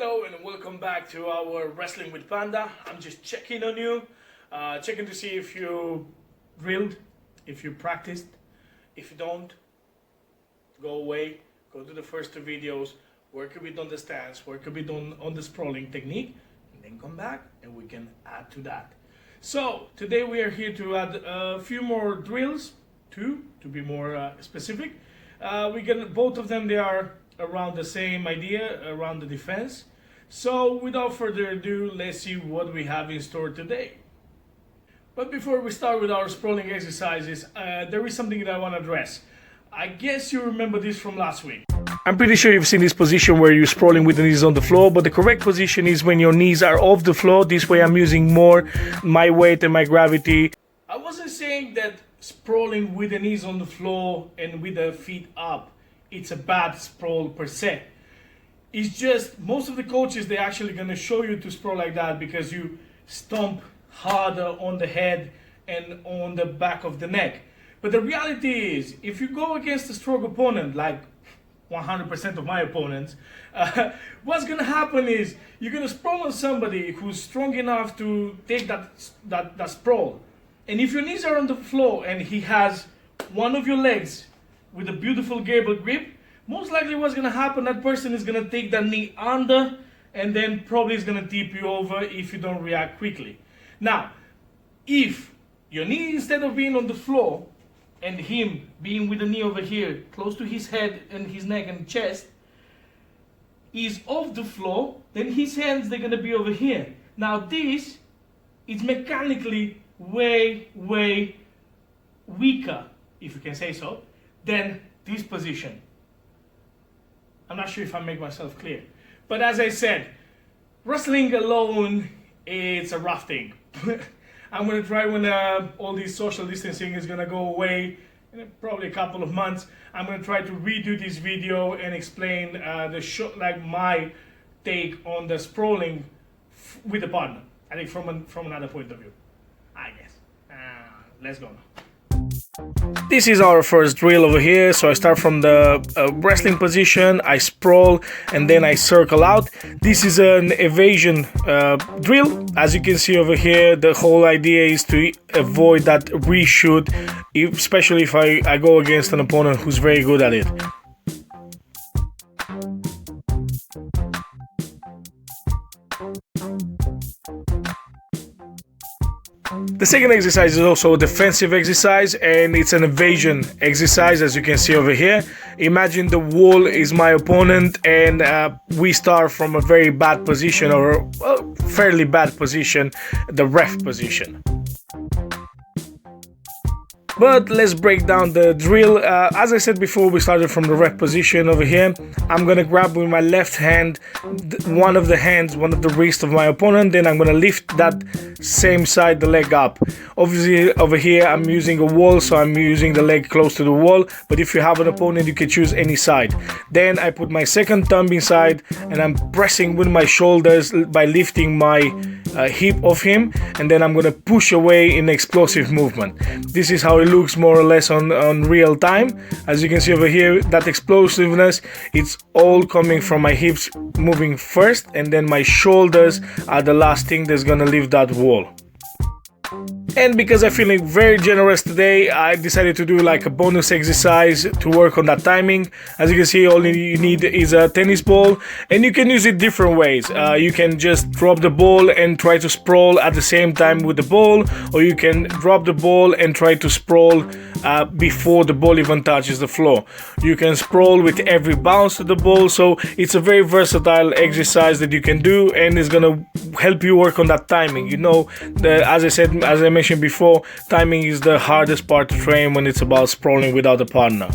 Hello and welcome back to our Wrestling with Panda. I'm just checking on you, checking to see if you drilled, if you practiced. If you don't, go away, go to the first two videos, work a bit on the stance, work a bit on the sprawling technique, and then come back and we can add to that. So today we are here to add a few more drills, two to be more specific. Both of them, they are around the same idea, around the defense. So without further ado, let's see what we have in store today. But before we start with our sprawling exercises, there is something that I want to address. I guess you remember this from last week. I'm pretty sure you've seen this position where you're sprawling with the knees on the floor, but the correct position is when your knees are off the floor. This way I'm using more my weight and my gravity. I wasn't saying that sprawling with the knees on the floor and with the feet up, it's a bad sprawl per se. It's just most of the coaches, they're actually going to show you to sprawl like that because you stomp harder on the head and on the back of the neck. But the reality is, if you go against a strong opponent, like 100% of my opponents, what's going to happen is you're going to sprawl on somebody who's strong enough to take that sprawl. And if your knees are on the floor and he has one of your legs with a beautiful gable grip, most likely what's going to happen, that person is going to take that knee under and then probably is going to tip you over if you don't react quickly. Now, if your knee, instead of being on the floor and him being with the knee over here, close to his head and his neck and chest, is off the floor, then his hands, they're going to be over here. Now this is mechanically way weaker, if you can say so, than this position. I'm not sure if I make myself clear. But as I said, wrestling alone, it's a rough thing. I'm going to try when all this social distancing is going to go away in probably a couple of months. I'm going to try to redo this video and explain my take on the sprawling with the partner. I think from another point of view, I guess. Let's go now. This is our first drill over here. So I start from the wrestling position, I sprawl, and then I circle out. This is an evasion drill. As you can see over here, the whole idea is to avoid that reshoot, especially if I go against an opponent who's very good at it. The second exercise is also a defensive exercise, and it's an evasion exercise, as you can see over here. Imagine the wall is my opponent, and we start from a very bad position, or a fairly bad position, the ref position. But let's break down the drill. As I said before, we started from the ref position over here. I'm going to grab with my left hand one of the wrists of my opponent. Then I'm going to lift that same side, the leg up. Obviously, over here, I'm using a wall, so I'm using the leg close to the wall. But if you have an opponent, you can choose any side. Then I put my second thumb inside, and I'm pressing with my shoulders by lifting my hip of him. And then I'm going to push away in explosive movement. This is how it looks more or less on real time. As you can see over here, that explosiveness, it's all coming from my hips moving first, and then my shoulders are the last thing that's gonna leave that wall. And because I'm feeling very generous today, I decided to do like a bonus exercise to work on that timing. As you can see, all you need is a tennis ball, and you can use it different ways. You can just drop the ball and try to sprawl at the same time with the ball, or you can drop the ball and try to sprawl before the ball even touches the floor. You can sprawl with every bounce of the ball, so it's a very versatile exercise that you can do, and it's gonna help you work on that timing. You know, as I mentioned before, timing is the hardest part to train when it's about sprawling without a partner.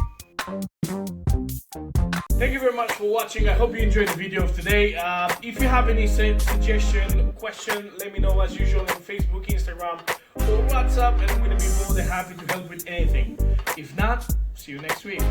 Thank you very much for watching. I hope you enjoyed the video of today. If you have any suggestion, question, let me know as usual on Facebook, Instagram, or WhatsApp, and I'm going to be more than happy to help with anything. If not, see you next week.